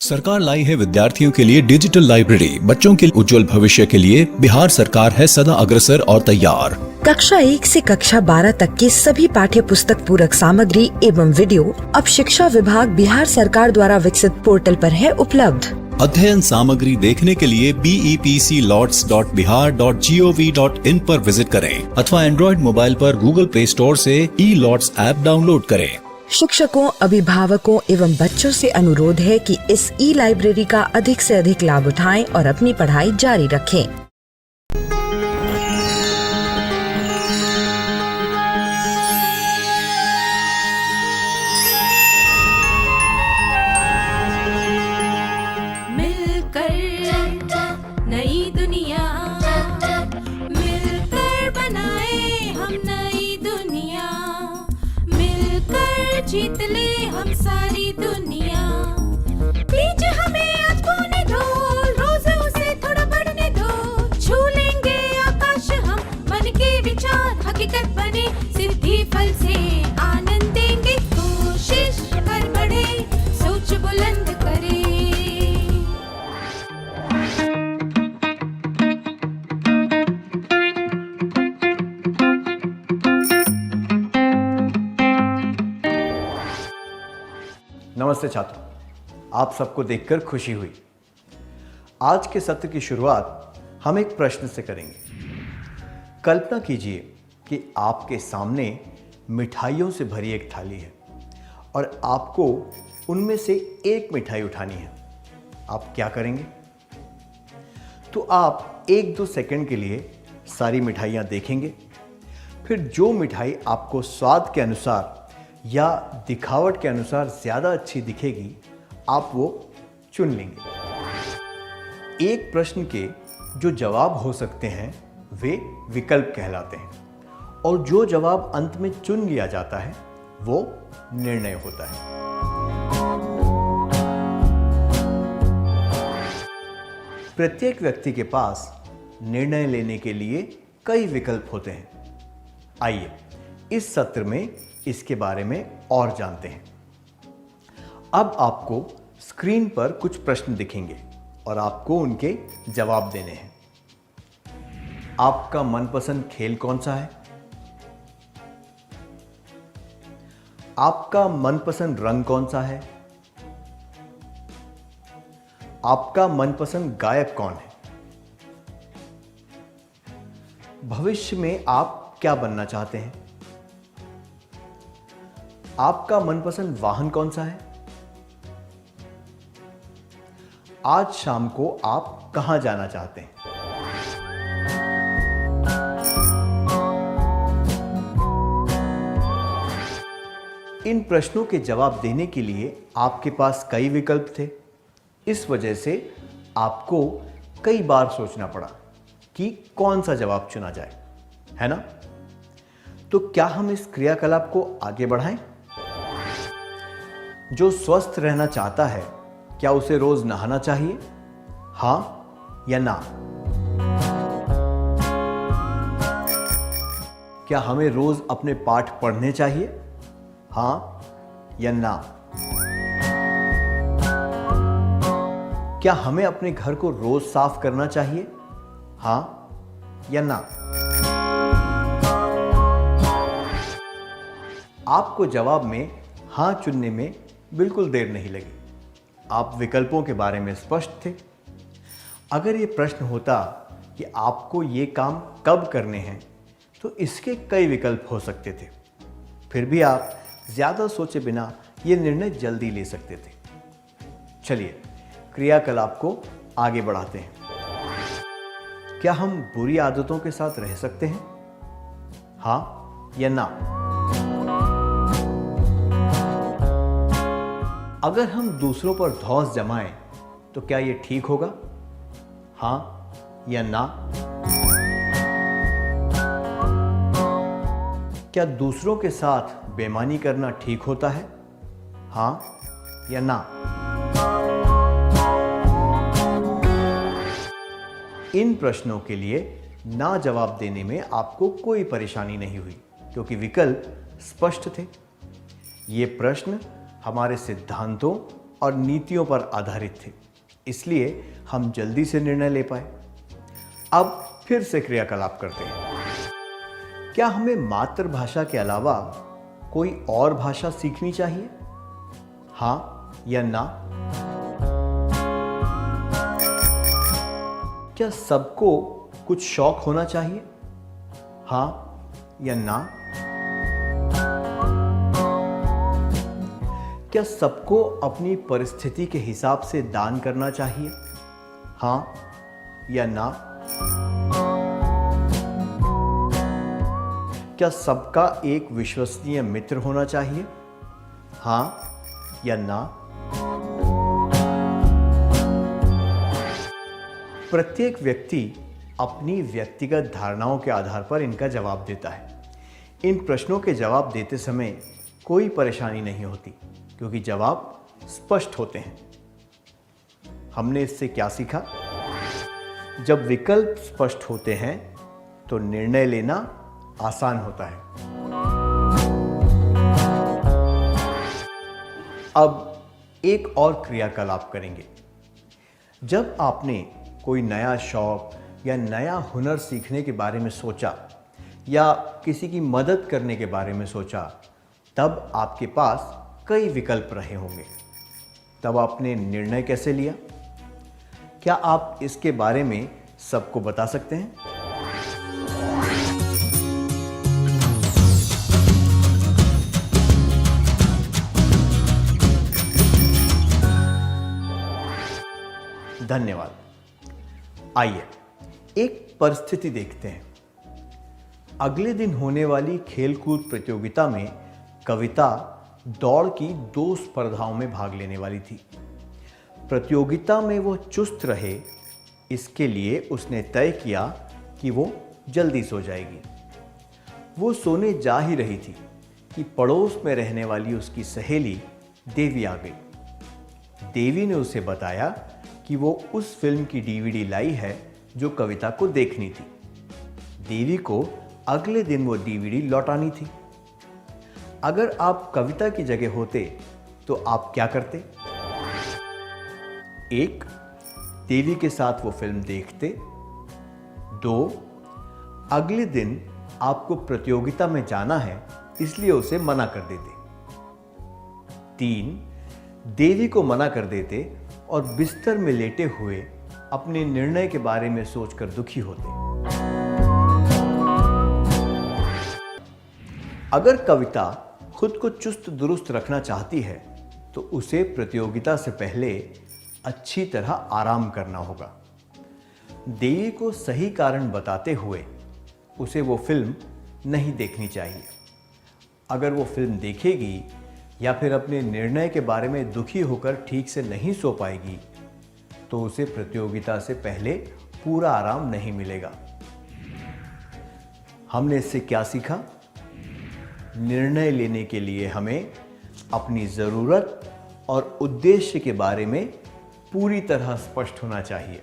सरकार लाई है विद्यार्थियों के लिए डिजिटल लाइब्रेरी। बच्चों के उज्जवल भविष्य के लिए बिहार सरकार है सदा अग्रसर और तैयार। कक्षा 1 से कक्षा 12 तक की सभी पाठ्य पुस्तक पूरक सामग्री एवं वीडियो अब शिक्षा विभाग बिहार सरकार द्वारा विकसित पोर्टल पर है उपलब्ध। अध्ययन सामग्री देखने के लिए BEPCLots.bihar.gov.in पर विजिट करें अथवा एंड्रॉइड मोबाइल पर गूगल प्ले स्टोर से E-Lots ऐप डाउनलोड करें। शिक्षकों, अभिभावकों एवं बच्चों से अनुरोध है कि इस ई-लाइब्रेरी का अधिक से अधिक लाभ उठाएं और अपनी पढ़ाई जारी रखें। मिलकर नई दुनिया, मिलकर बनाए हम नई दुनिया, मिलकर जीत ले हम सारी दुनिया। बीच हमें आज बोने दो, रोज उसे थोड़ा बढ़ने दो, छू लेंगे आकाश हम, मन के विचार हकीकत बने, सिद्धि फल से आनंद देंगे, कोशिश कर बढ़े, सोच बुलंद करे। नमस्ते छात्रों, आप सबको देखकर खुशी हुई। आज के सत्र की शुरुआत हम एक प्रश्न से करेंगे। कल्पना कीजिए कि आपके सामने मिठाइयों से भरी एक थाली है और आपको उनमें से एक मिठाई उठानी है। आप क्या करेंगे? तो आप 1-2 सेकंड के लिए सारी मिठाइयाँ देखेंगे, फिर जो मिठाई आपको स्वाद के अनुसार या दिखावट के अनुसार ज़्यादा अच्छी दिखेगी, आप वो चुन लेंगे। एक प्रश्न के जो जवाब हो सकते हैं वे विकल्प कहलाते हैं और जो जवाब अंत में चुन लिया जाता है वो निर्णय होता है। प्रत्येक व्यक्ति के पास निर्णय लेने के लिए कई विकल्प होते हैं। आइए इस सत्र में इसके बारे में और जानते हैं। अब आपको स्क्रीन पर कुछ प्रश्न दिखेंगे और आपको उनके जवाब देने हैं। आपका मनपसंद खेल कौन सा है? आपका मनपसंद रंग कौन सा है? आपका मनपसंद गायक कौन है? भविष्य में आप क्या बनना चाहते हैं? आपका मनपसंद वाहन कौन सा है? आज शाम को आप कहां जाना चाहते हैं? इन प्रश्नों के जवाब देने के लिए आपके पास कई विकल्प थे। इस वजह से आपको कई बार सोचना पड़ा कि कौन सा जवाब चुना जाए, है ना? तो क्या हम इस क्रियाकलाप को आगे बढ़ाएं? जो स्वस्थ रहना चाहता है, क्या उसे रोज नहाना चाहिए? हाँ या ना? क्या हमें रोज अपने पाठ पढ़ने चाहिए? हाँ या ना? क्या हमें अपने घर को रोज साफ करना चाहिए? हाँ या ना? आपको जवाब में हाँ चुनने में बिल्कुल देर नहीं लगी। आप विकल्पों के बारे में स्पष्ट थे। अगर ये प्रश्न होता कि आपको ये काम कब करने हैं, तो इसके कई विकल्प हो सकते थे। फिर भी आप ज़्यादा सोचे बिना ये निर्णय जल्दी ले सकते थे। चलिए क्रियाकलाप को आगे बढ़ाते हैं। क्या हम बुरी आदतों के साथ रह सकते हैं? हाँ या ना? अगर हम दूसरों पर धौंस जमाएं तो क्या ये ठीक होगा? हाँ या ना? क्या दूसरों के साथ बेईमानी करना ठीक होता है? हाँ या ना? इन प्रश्नों के लिए ना जवाब देने में आपको कोई परेशानी नहीं हुई, क्योंकि विकल्प स्पष्ट थे। ये प्रश्न हमारे सिद्धांतों और नीतियों पर आधारित थे, इसलिए हम जल्दी से निर्णय ले पाए। अब फिर से क्रियाकलाप करते हैं। क्या हमें मातृभाषा के अलावा कोई और भाषा सीखनी चाहिए? हाँ या ना? क्या सबको कुछ शौक होना चाहिए? हाँ या ना? क्या सबको अपनी परिस्थिति के हिसाब से दान करना चाहिए? हाँ या ना? क्या सबका एक विश्वसनीय मित्र होना चाहिए? हाँ या ना? प्रत्येक व्यक्ति अपनी व्यक्तिगत धारणाओं के आधार पर इनका जवाब देता है। इन प्रश्नों के जवाब देते समय कोई परेशानी नहीं होती, क्योंकि जवाब स्पष्ट होते हैं। हमने इससे क्या सीखा? जब विकल्प स्पष्ट होते हैं तो निर्णय लेना आसान होता है। अब एक और क्रियाकलाप करेंगे। जब आपने कोई नया शौक या नया हुनर सीखने के बारे में सोचा या किसी की मदद करने के बारे में सोचा, तब आपके पास कई विकल्प रहे होंगे। तब आपने निर्णय कैसे लिया? क्या आप इसके बारे में सबको बता सकते हैं? धन्यवाद। आइए एक परिस्थिति देखते हैं। अगले दिन होने वाली खेलकूद प्रतियोगिता में कविता दौड़ की 2 स्पर्धाओं में भाग लेने वाली थी। प्रतियोगिता में वो चुस्त रहे, इसके लिए उसने तय किया कि वो जल्दी सो जाएगी। वो सोने जा ही रही थी कि पड़ोस में रहने वाली उसकी सहेली देवी आ गई। देवी ने उसे बताया कि वो उस फिल्म की डीवीडी लाई है जो कविता को देखनी थी। देवी को अगले दिन वो डीवीडी लौटानी थी। अगर आप कविता की जगह होते तो आप क्या करते? 1. देवी के साथ वो फिल्म देखते। 2. अगले दिन आपको प्रतियोगिता में जाना है, इसलिए उसे मना कर देते। 3. देवी को मना कर देते और बिस्तर में लेटे हुए अपने निर्णय के बारे में सोचकर दुखी होते। अगर कविता खुद को चुस्त दुरुस्त रखना चाहती है तो उसे प्रतियोगिता से पहले अच्छी तरह आराम करना होगा। देवी को सही कारण बताते हुए उसे वो फिल्म नहीं देखनी चाहिए। अगर वो फिल्म देखेगी या फिर अपने निर्णय के बारे में दुखी होकर ठीक से नहीं सो पाएगी तो उसे प्रतियोगिता से पहले पूरा आराम नहीं मिलेगा। हमने इससे क्या सीखा? निर्णय लेने के लिए हमें अपनी ज़रूरत और उद्देश्य के बारे में पूरी तरह स्पष्ट होना चाहिए।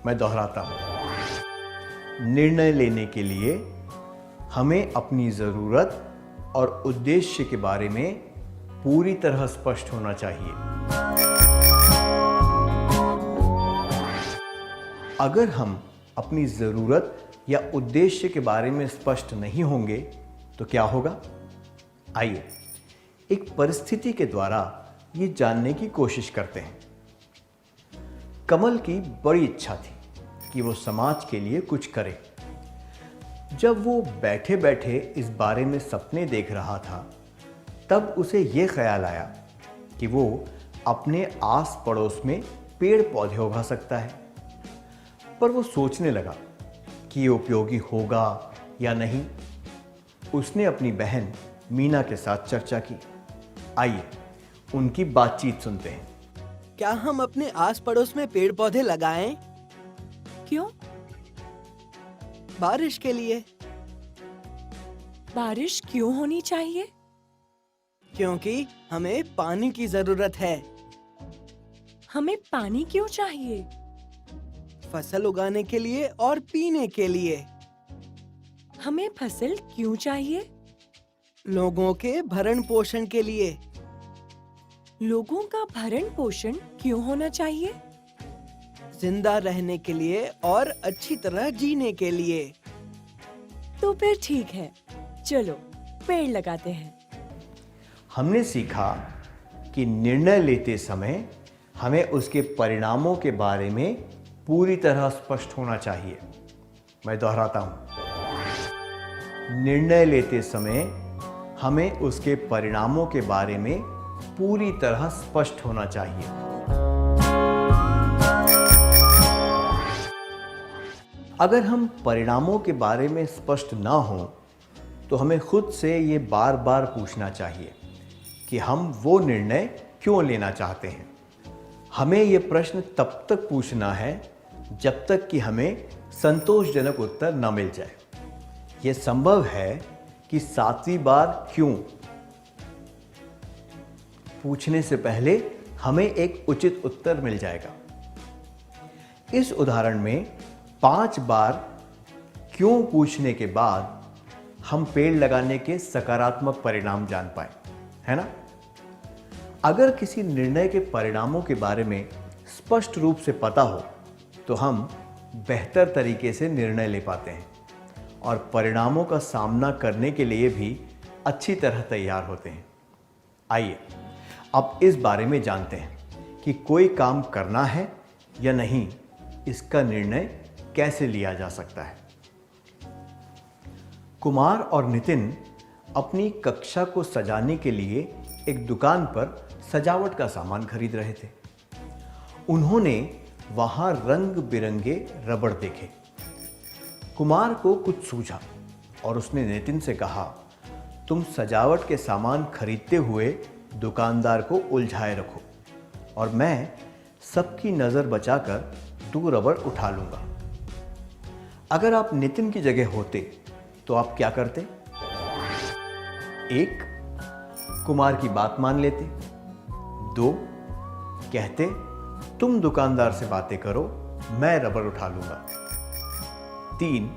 मैं दोहराता हूं, निर्णय लेने के लिए हमें अपनी ज़रूरत और उद्देश्य के बारे में पूरी तरह स्पष्ट होना चाहिए। अगर हम अपनी ज़रूरत या उद्देश्य के बारे में स्पष्ट नहीं होंगे तो क्या होगा? आइए एक परिस्थिति के द्वारा ये जानने की कोशिश करते हैं। कमल की बड़ी इच्छा थी कि वो समाज के लिए कुछ करे। जब वो बैठे बैठे इस बारे में सपने देख रहा था, तब उसे ये ख्याल आया कि वो अपने आस पड़ोस में पेड़ पौधे उगा सकता है। पर वो सोचने लगा कि ये उपयोगी होगा या नहीं। उसने अपनी बहन मीना के साथ चर्चा की। आइए उनकी बातचीत सुनते हैं। क्या हम अपने आस पड़ोस में पेड़ पौधे लगाएं? क्यों? बारिश के लिए। बारिश क्यों होनी चाहिए? क्योंकि हमें पानी की जरूरत है। हमें पानी क्यों चाहिए? फसल उगाने के लिए और पीने के लिए। हमें फसल क्यों चाहिए? लोगों के भरण पोषण के लिए। लोगों का भरण पोषण क्यों होना चाहिए? जिंदा रहने के लिए और अच्छी तरह जीने के लिए। तो फिर ठीक है, चलो पेड़ लगाते हैं। हमने सीखा कि निर्णय लेते समय हमें उसके परिणामों के बारे में पूरी तरह स्पष्ट होना चाहिए। मैं दोहराता हूं, निर्णय लेते समय हमें उसके परिणामों के बारे में पूरी तरह स्पष्ट होना चाहिए। अगर हम परिणामों के बारे में स्पष्ट ना हों तो हमें खुद से ये बार बार पूछना चाहिए कि हम वो निर्णय क्यों लेना चाहते हैं। हमें ये प्रश्न तब तक पूछना है जब तक कि हमें संतोषजनक उत्तर न मिल जाए। यह संभव है कि 7वीं बार क्यों पूछने से पहले हमें एक उचित उत्तर मिल जाएगा। इस उदाहरण में 5 बार क्यों पूछने के बाद हम पेड़ लगाने के सकारात्मक परिणाम जान पाए, है ना? अगर किसी निर्णय के परिणामों के बारे में स्पष्ट रूप से पता हो तो हम बेहतर तरीके से निर्णय ले पाते हैं और परिणामों का सामना करने के लिए भी अच्छी तरह तैयार होते हैं। आइए अब इस बारे में जानते हैं कि कोई काम करना है या नहीं, इसका निर्णय कैसे लिया जा सकता है। कुमार और नितिन अपनी कक्षा को सजाने के लिए एक दुकान पर सजावट का सामान खरीद रहे थे। उन्होंने वहां रंग बिरंगे रबड़ देखे। कुमार को कुछ सूझा और उसने नितिन से कहा, तुम सजावट के सामान खरीदते हुए दुकानदार को उलझाए रखो और मैं सबकी नज़र बचाकर 2 रबड़ उठा लूंगा। अगर आप नितिन की जगह होते तो आप क्या करते? 1. कुमार की बात मान लेते। 2. कहते, तुम दुकानदार से बातें करो, मैं रबड़ उठा लूंगा। 3.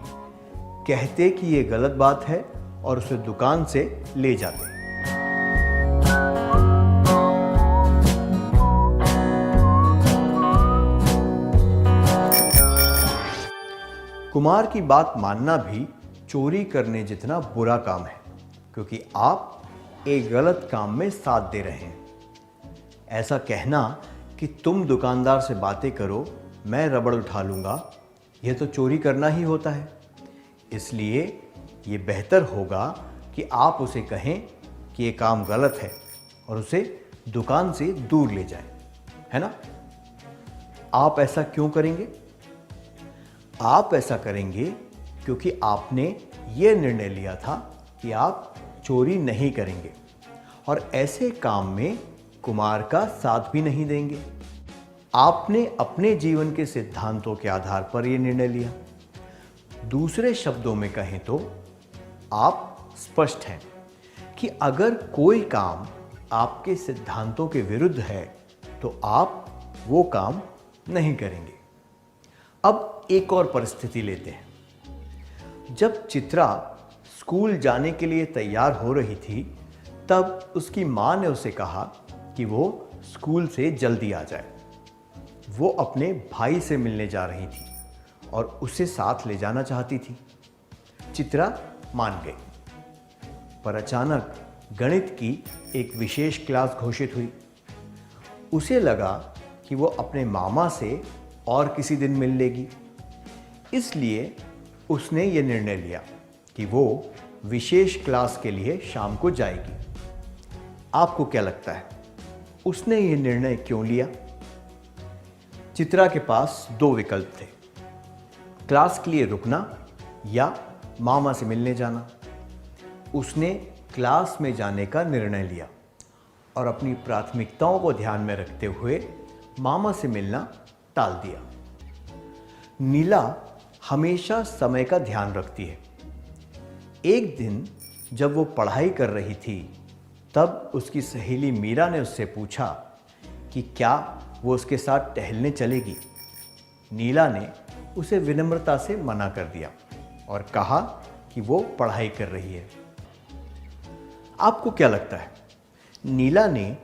कहते कि यह गलत बात है और उसे दुकान से ले जाते। कुमार की बात मानना भी चोरी करने जितना बुरा काम है, क्योंकि आप एक गलत काम में साथ दे रहे हैं। ऐसा कहना कि तुम दुकानदार से बातें करो, मैं रबड़ उठा लूंगा, यह तो चोरी करना ही होता है। इसलिए ये बेहतर होगा कि आप उसे कहें कि ये काम गलत है और उसे दुकान से दूर ले जाएं, है ना? आप ऐसा क्यों करेंगे? आप ऐसा करेंगे क्योंकि आपने ये निर्णय लिया था कि आप चोरी नहीं करेंगे और ऐसे काम में कुमार का साथ भी नहीं देंगे। आपने अपने जीवन के सिद्धांतों के आधार पर यह निर्णय लिया। दूसरे शब्दों में कहें तो आप स्पष्ट हैं कि अगर कोई काम आपके सिद्धांतों के विरुद्ध है तो आप वो काम नहीं करेंगे। अब एक और परिस्थिति लेते हैं। जब चित्रा स्कूल जाने के लिए तैयार हो रही थी, तब उसकी मां ने उसे कहा कि वो स्कूल से जल्दी आ जाए। वो अपने भाई से मिलने जा रही थी और उसे साथ ले जाना चाहती थी। चित्रा मान गई, पर अचानक गणित की एक विशेष क्लास घोषित हुई। उसे लगा कि वो अपने मामा से और किसी दिन मिल लेगी, इसलिए उसने ये निर्णय लिया कि वो विशेष क्लास के लिए शाम को जाएगी। आपको क्या लगता है, उसने ये निर्णय क्यों लिया? चित्रा के पास 2 विकल्प थे, क्लास के लिए रुकना या मामा से मिलने जाना। उसने क्लास में जाने का निर्णय लिया और अपनी प्राथमिकताओं को ध्यान में रखते हुए मामा से मिलना टाल दिया। नीला हमेशा समय का ध्यान रखती है। एक दिन जब वो पढ़ाई कर रही थी, तब उसकी सहेली मीरा ने उससे पूछा कि क्या वो उसके साथ टहलने चलेगी। नीला ने उसे विनम्रता से मना कर दिया और कहा कि वो पढ़ाई कर रही है। आपको क्या लगता है, नीला ने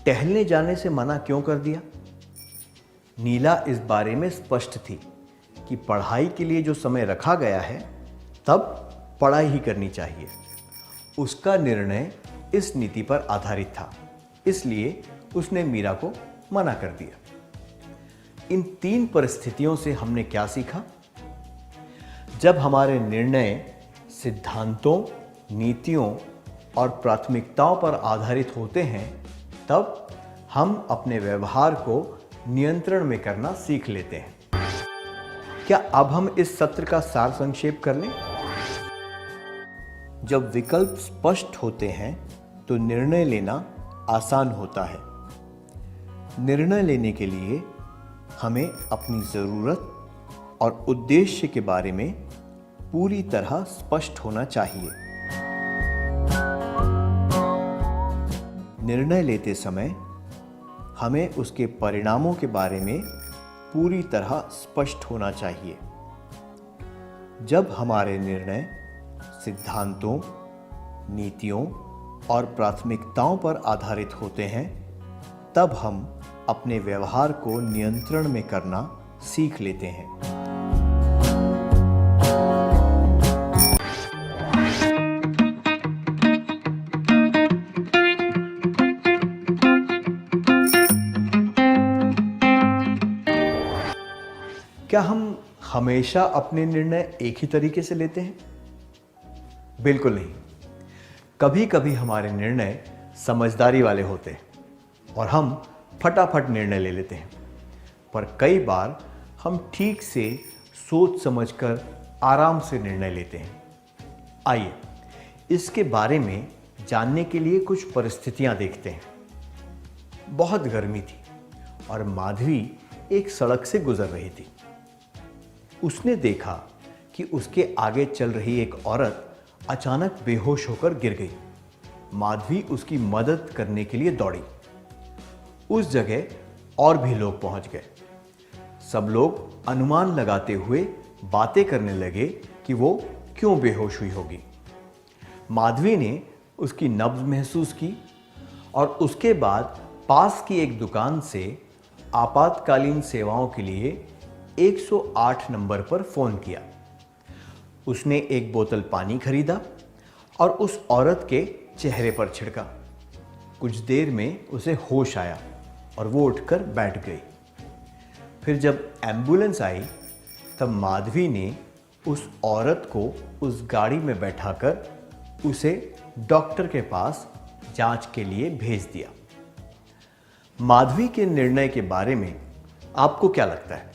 टहलने जाने से मना क्यों कर दिया? नीला इस बारे में स्पष्ट थी कि पढ़ाई के लिए जो समय रखा गया है तब पढ़ाई ही करनी चाहिए। उसका निर्णय इस नीति पर आधारित था, इसलिए उसने मीरा को मना कर दिया। इन 3 परिस्थितियों से हमने क्या सीखा? जब हमारे निर्णय सिद्धांतों, नीतियों और प्राथमिकताओं पर आधारित होते हैं, तब हम अपने व्यवहार को नियंत्रण में करना सीख लेते हैं। क्या अब हम इस सत्र का सार संक्षेप कर लें? जब विकल्प स्पष्ट होते हैं तो निर्णय लेना आसान होता है। निर्णय लेने के लिए हमें अपनी ज़रूरत और उद्देश्य के बारे में पूरी तरह स्पष्ट होना चाहिए। निर्णय लेते समय हमें उसके परिणामों के बारे में पूरी तरह स्पष्ट होना चाहिए। जब हमारे निर्णय सिद्धांतों, नीतियों और प्राथमिकताओं पर आधारित होते हैं, तब हम अपने व्यवहार को नियंत्रण में करना सीख लेते हैं। क्या हम हमेशा अपने निर्णय एक ही तरीके से लेते हैं? बिल्कुल नहीं। कभी कभी हमारे निर्णय समझदारी वाले होते हैं और हम फटाफट निर्णय ले लेते हैं, पर कई बार हम ठीक से सोच समझकर आराम से निर्णय लेते हैं। आइए इसके बारे में जानने के लिए कुछ परिस्थितियां देखते हैं। बहुत गर्मी थी और माधवी एक सड़क से गुजर रही थी। उसने देखा कि उसके आगे चल रही एक औरत अचानक बेहोश होकर गिर गई। माधवी उसकी मदद करने के लिए दौड़ी। उस जगह और भी लोग पहुंच गए। सब लोग अनुमान लगाते हुए बातें करने लगे कि वो क्यों बेहोश हुई होगी। माधवी ने उसकी नब्ज महसूस की और उसके बाद पास की एक दुकान से आपातकालीन सेवाओं के लिए 108 नंबर पर फोन किया। उसने एक बोतल पानी खरीदा और उस औरत के चेहरे पर छिड़का। कुछ देर में उसे होश आया और वो उठकर बैठ गई। फिर जब एम्बुलेंस आई तब माधवी ने उस औरत को उस गाड़ी में बैठाकर उसे डॉक्टर के पास जांच के लिए भेज दिया। माधवी के निर्णय के बारे में आपको क्या लगता है?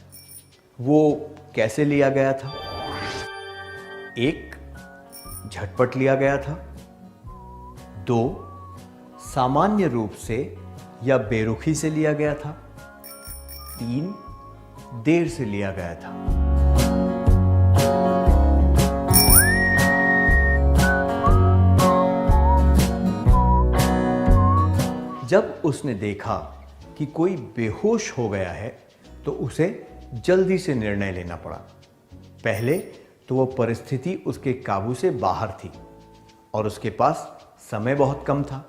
वो कैसे लिया गया था? 1. झटपट लिया गया था। 2. सामान्य रूप से या बेरुखी से लिया गया था। 3. देर से लिया गया था। जब उसने देखा कि कोई बेहोश हो गया है तो उसे जल्दी से निर्णय लेना पड़ा। पहले तो वह परिस्थिति उसके काबू से बाहर थी और उसके पास समय बहुत कम था।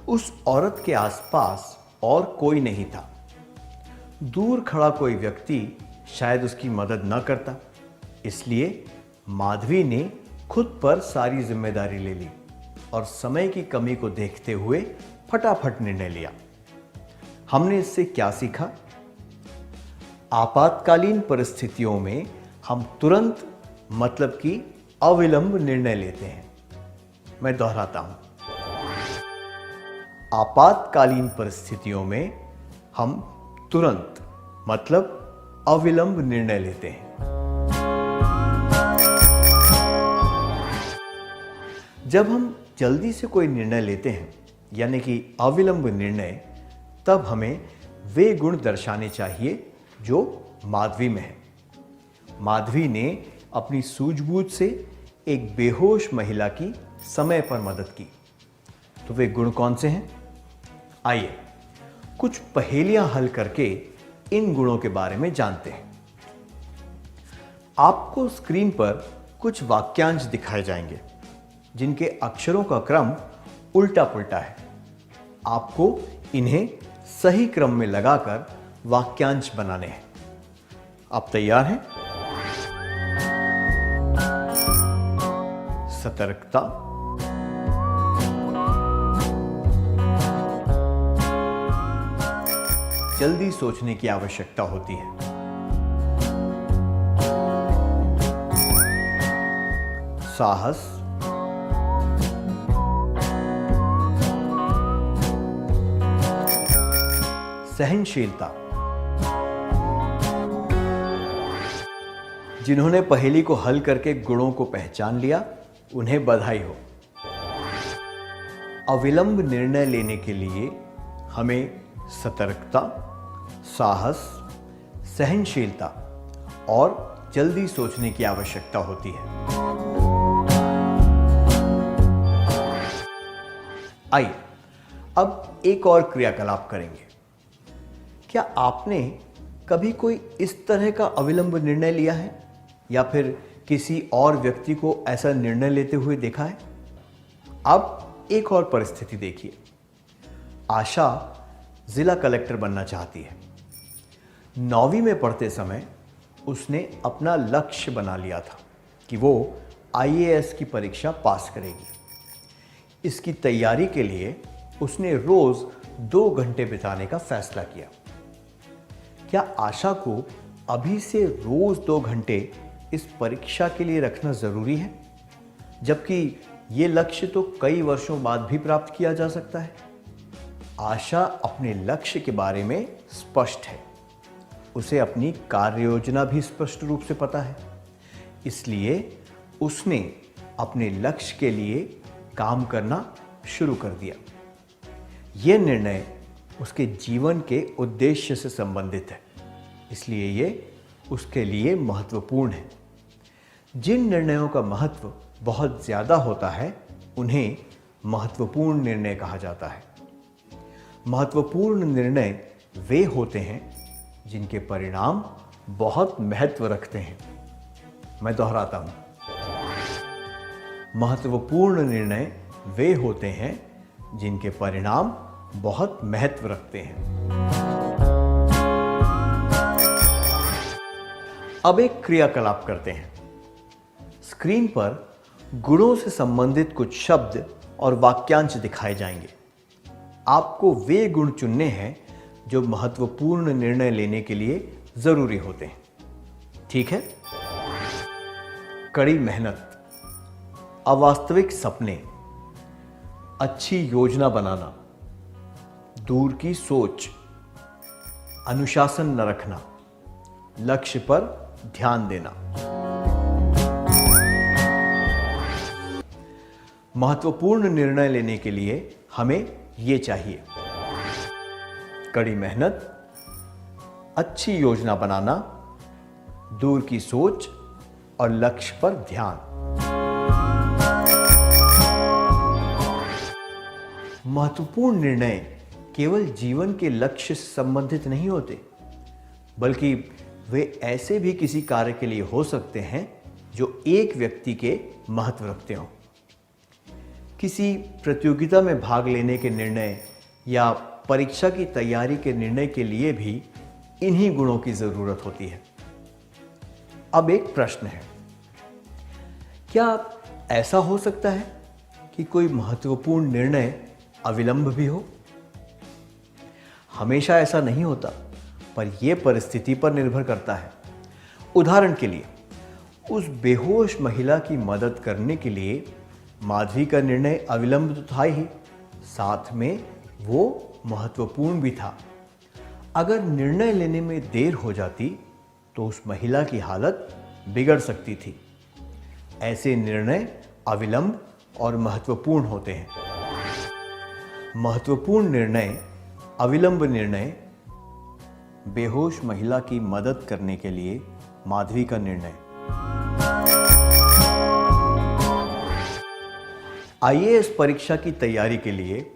उस औरत के आसपास और कोई नहीं था। दूर खड़ा कोई व्यक्ति शायद उसकी मदद न करता, इसलिए माधवी ने खुद पर सारी जिम्मेदारी ले ली और समय की कमी को देखते हुए फटाफट निर्णय लिया। हमने इससे क्या सीखा? आपातकालीन परिस्थितियों में हम तुरंत मतलब कि अविलंब निर्णय लेते हैं। मैं दोहराता हूं, आपातकालीन परिस्थितियों में हम तुरंत मतलब अविलंब निर्णय लेते हैं। जब हम जल्दी से कोई निर्णय लेते हैं यानी कि अविलंब निर्णय, तब हमें वे गुण दर्शाने चाहिए जो माधवी में है। माधवी ने अपनी सूझबूझ से एक बेहोश महिला की समय पर मदद की। तो वे गुण कौन से हैं? आइए कुछ पहेलियां हल करके इन गुणों के बारे में जानते हैं। आपको स्क्रीन पर कुछ वाक्यांश दिखाए जाएंगे जिनके अक्षरों का क्रम उल्टा पुल्टा है। आपको इन्हें सही क्रम में लगाकर वाक्यांश बनाने हैं। आप तैयार हैं? सतर्कता, जल्दी सोचने की आवश्यकता होती है। साहस, सहनशीलता। जिन्होंने पहेली को हल करके गुणों को पहचान लिया, उन्हें बधाई हो। अविलंब निर्णय लेने के लिए हमें सतर्कता, साहस, सहनशीलता और जल्दी सोचने की आवश्यकता होती है। आइए अब एक और क्रियाकलाप करेंगे। क्या आपने कभी कोई इस तरह का अविलंब निर्णय लिया है या फिर किसी और व्यक्ति को ऐसा निर्णय लेते हुए देखा है? अब एक और परिस्थिति देखिए। आशा जिला कलेक्टर बनना चाहती है। 9वीं में पढ़ते समय उसने अपना लक्ष्य बना लिया था कि वो IAS की परीक्षा पास करेगी। इसकी तैयारी के लिए उसने रोज 2 घंटे बिताने का फैसला किया। क्या आशा को अभी से रोज 2 घंटे इस परीक्षा के लिए रखना जरूरी है, जबकि ये लक्ष्य तो कई वर्षों बाद भी प्राप्त किया जा सकता है? आशा अपने लक्ष्य के बारे में स्पष्ट है। उसे अपनी कार्य योजना भी स्पष्ट रूप से पता है। इसलिए उसने अपने लक्ष्य के लिए काम करना शुरू कर दिया। यह निर्णय उसके जीवन के उद्देश्य से संबंधित है, इसलिए ये उसके लिए महत्वपूर्ण है। जिन निर्णयों का महत्व बहुत ज्यादा होता है, उन्हें महत्वपूर्ण निर्णय कहा जाता है। महत्वपूर्ण निर्णय वे होते हैं जिनके परिणाम बहुत महत्व रखते हैं। मैं दोहराता हूं, महत्वपूर्ण निर्णय वे होते हैं जिनके परिणाम बहुत महत्व रखते हैं। अब एक क्रियाकलाप करते हैं। स्क्रीन पर गुणों से संबंधित कुछ शब्द और वाक्यांश दिखाए जाएंगे। आपको वे गुण चुनने हैं जो महत्वपूर्ण निर्णय लेने के लिए जरूरी होते हैं। ठीक है? कड़ी मेहनत, अवास्तविक सपने, अच्छी योजना बनाना, दूर की सोच, अनुशासन न रखना, लक्ष्य पर ध्यान देना। महत्वपूर्ण निर्णय लेने के लिए हमें ये चाहिए: कड़ी मेहनत, अच्छी योजना बनाना, दूर की सोच और लक्ष्य पर ध्यान। महत्वपूर्ण निर्णय केवल जीवन के लक्ष्य से संबंधित नहीं होते, बल्कि वे ऐसे भी किसी कार्य के लिए हो सकते हैं जो एक व्यक्ति के महत्व रखते हों। किसी प्रतियोगिता में भाग लेने के निर्णय या परीक्षा की तैयारी के निर्णय के लिए भी इन्हीं गुणों की जरूरत होती है। अब एक प्रश्न है, क्या ऐसा हो सकता है कि कोई महत्वपूर्ण निर्णय अविलंब भी हो? हमेशा ऐसा नहीं होता, पर यह परिस्थिति पर निर्भर करता है। उदाहरण के लिए, उस बेहोश महिला की मदद करने के लिए माधवी का निर्णय अविलंब तो था ही, साथ में वो महत्वपूर्ण भी था। अगर निर्णय लेने में देर हो जाती तो उस महिला की हालत बिगड़ सकती थी। ऐसे निर्णय अविलंब और महत्वपूर्ण होते हैं। महत्वपूर्ण निर्णय, अविलंब निर्णय, बेहोश महिला की मदद करने के लिए माधवी का निर्णय। IAS परीक्षा की तैयारी के लिए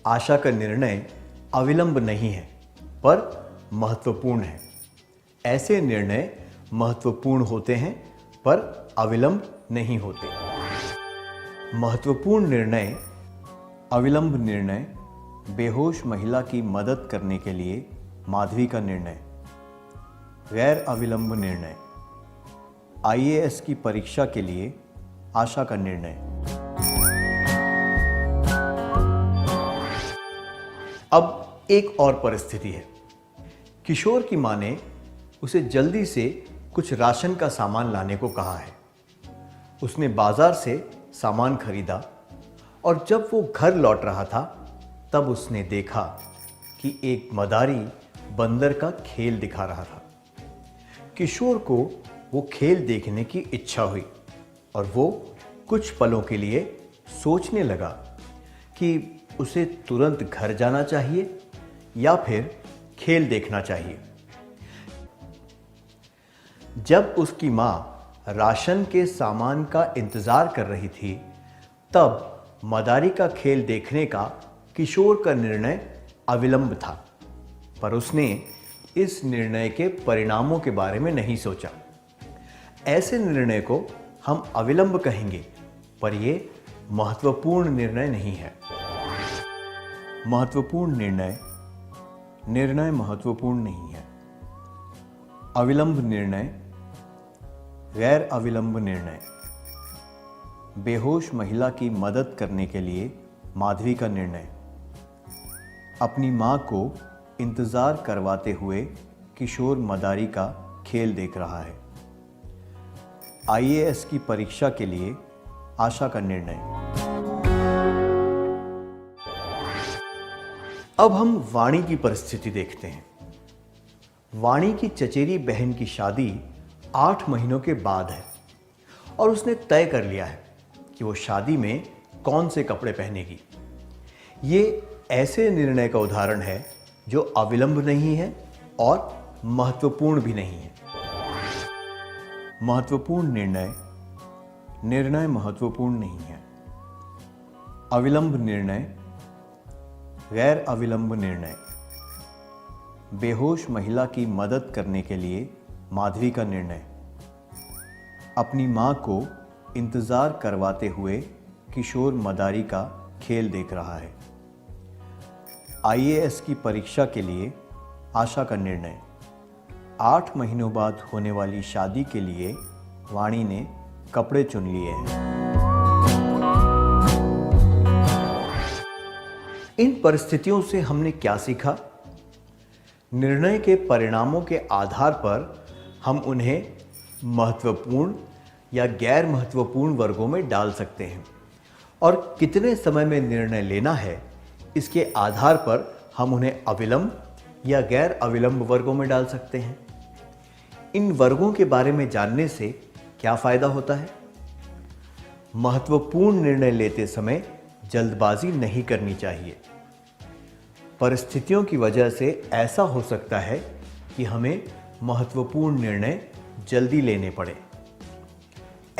आशा का निर्णय अविलंब नहीं है, पर महत्वपूर्ण है। ऐसे निर्णय महत्वपूर्ण होते हैं, पर अविलंब नहीं होते। महत्वपूर्ण निर्णय, अविलंब निर्णय, बेहोश महिला की मदद करने के लिए माधवी का निर्णय, गैर अविलंब निर्णय, आईएएस की परीक्षा के लिए आशा का निर्णय। अब एक और परिस्थिति है। किशोर की मां ने उसे जल्दी से कुछ राशन का सामान लाने को कहा है। उसने बाजार से सामान खरीदा और जब वो घर लौट रहा था तब उसने देखा कि एक मदारी बंदर का खेल दिखा रहा था। किशोर को वो खेल देखने की इच्छा हुई और वो कुछ पलों के लिए सोचने लगा कि उसे तुरंत घर जाना चाहिए या फिर खेल देखना चाहिए। जब उसकी मां राशन के सामान का इंतजार कर रही थी तब मदारी का खेल देखने का किशोर का निर्णय अविलंब था, पर उसने इस निर्णय के परिणामों के बारे में नहीं सोचा। ऐसे निर्णय को हम अविलंब कहेंगे, पर यह महत्वपूर्ण निर्णय नहीं है। महत्वपूर्ण निर्णय महत्वपूर्ण नहीं है। अविलंब निर्णय, गैर अविलंब निर्णय, बेहोश महिला की मदद करने के लिए माधवी का निर्णय, अपनी मां को इंतजार करवाते हुए किशोर मदारी का खेल देख रहा है, आईएएस की परीक्षा के लिए आशा का निर्णय। अब हम वाणी की परिस्थिति देखते हैं। वाणी की चचेरी बहन की शादी 8 महीनों के बाद है और उसने तय कर लिया है कि वो शादी में कौन से कपड़े पहनेगी। ये ऐसे निर्णय का उदाहरण है जो अविलंब नहीं है और महत्वपूर्ण भी नहीं है। महत्वपूर्ण निर्णय महत्वपूर्ण नहीं है। अविलंब निर्णय, गैर अविलंब निर्णय, बेहोश महिला की मदद करने के लिए माधवी का निर्णय, अपनी मां को इंतजार करवाते हुए किशोर मदारी का खेल देख रहा है, आईएएस की परीक्षा के लिए आशा का निर्णय। 8 महीनों बाद होने वाली शादी के लिए वाणी ने कपड़े चुन लिए हैं। इन परिस्थितियों से हमने क्या सीखा? निर्णय के परिणामों के आधार पर हम उन्हें महत्वपूर्ण या गैर महत्वपूर्ण वर्गों में डाल सकते हैं और कितने समय में निर्णय लेना है इसके आधार पर हम उन्हें अविलंब या गैर अविलंब वर्गों में डाल सकते हैं। इन वर्गों के बारे में जानने से क्या फायदा होता है? महत्वपूर्ण निर्णय लेते समय जल्दबाजी नहीं करनी चाहिए। परिस्थितियों की वजह से ऐसा हो सकता है कि हमें महत्वपूर्ण निर्णय जल्दी लेने पड़े।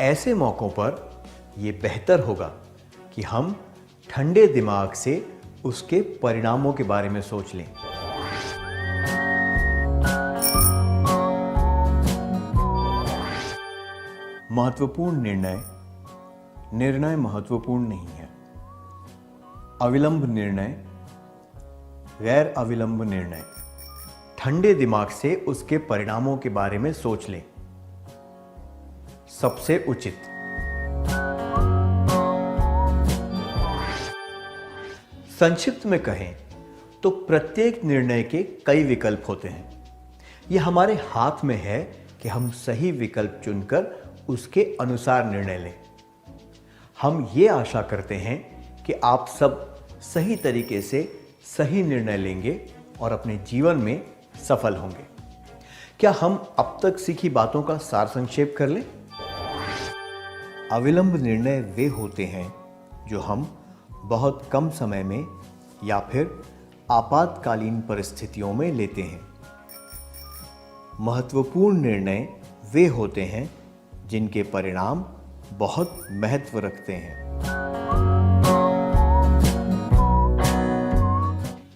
ऐसे मौकों पर यह बेहतर होगा कि हम ठंडे दिमाग से उसके परिणामों के बारे में सोच लें। महत्वपूर्ण निर्णय महत्वपूर्ण नहीं है। अविलंब निर्णय, गैर अविलंब निर्णय, ठंडे दिमाग से उसके परिणामों के बारे में सोच लें। सबसे उचित। संक्षिप्त में कहें तो प्रत्येक निर्णय के कई विकल्प होते हैं। यह हमारे हाथ में है कि हम सही विकल्प चुनकर उसके अनुसार निर्णय लें। हम ये आशा करते हैं कि आप सब सही तरीके से सही निर्णय लेंगे और अपने जीवन में सफल होंगे। क्या हम अब तक सीखी बातों का सार संक्षेप कर लें? अविलंब निर्णय वे होते हैं जो हम बहुत कम समय में या फिर आपातकालीन परिस्थितियों में लेते हैं। महत्वपूर्ण निर्णय वे होते हैं जिनके परिणाम बहुत महत्व रखते हैं।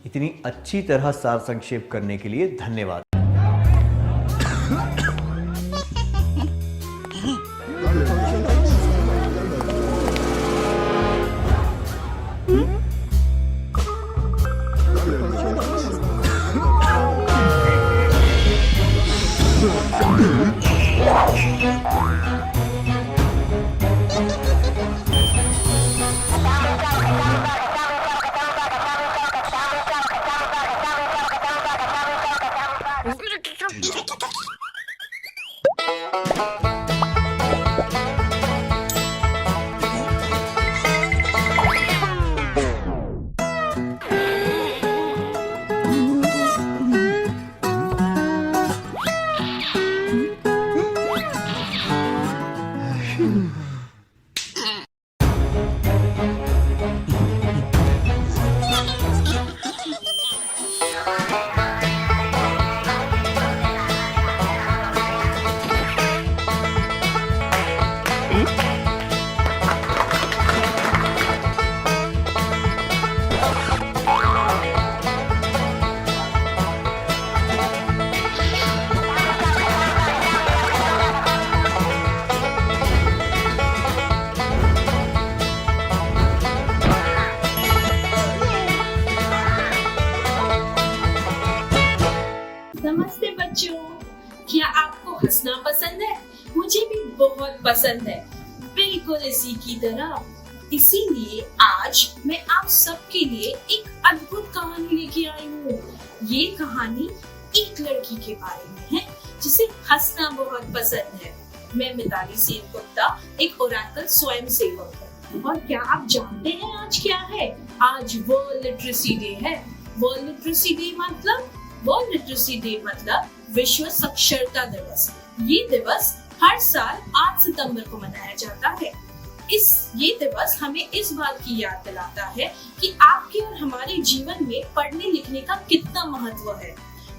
इतनी अच्छी तरह सार संक्षेप करने के लिए धन्यवाद। बच्चों, क्या आपको हंसना पसंद है? मुझे भी बहुत पसंद है, बिल्कुल इसी की तरह। इसीलिए आज मैं आप सबके लिए एक अद्भुत कहानी लेके आई हूँ। ये कहानी एक लड़की के बारे में है जिसे हंसना बहुत पसंद है। मैं मिताली सेन गुप्ता, एक ओरेकल स्वयं सेवक हूँ। और क्या आप जानते हैं आज क्या है? आज वर्ल्ड लिटरेसी डे है। वर्ल्ड लिटरेसी डे मतलब विश्व साक्षरता दिवस। ये दिवस हर साल 8 सितंबर को मनाया जाता है। ये दिवस हमें इस बात की याद दिलाता है कि आपके और हमारे जीवन में पढ़ने लिखने का कितना महत्व है।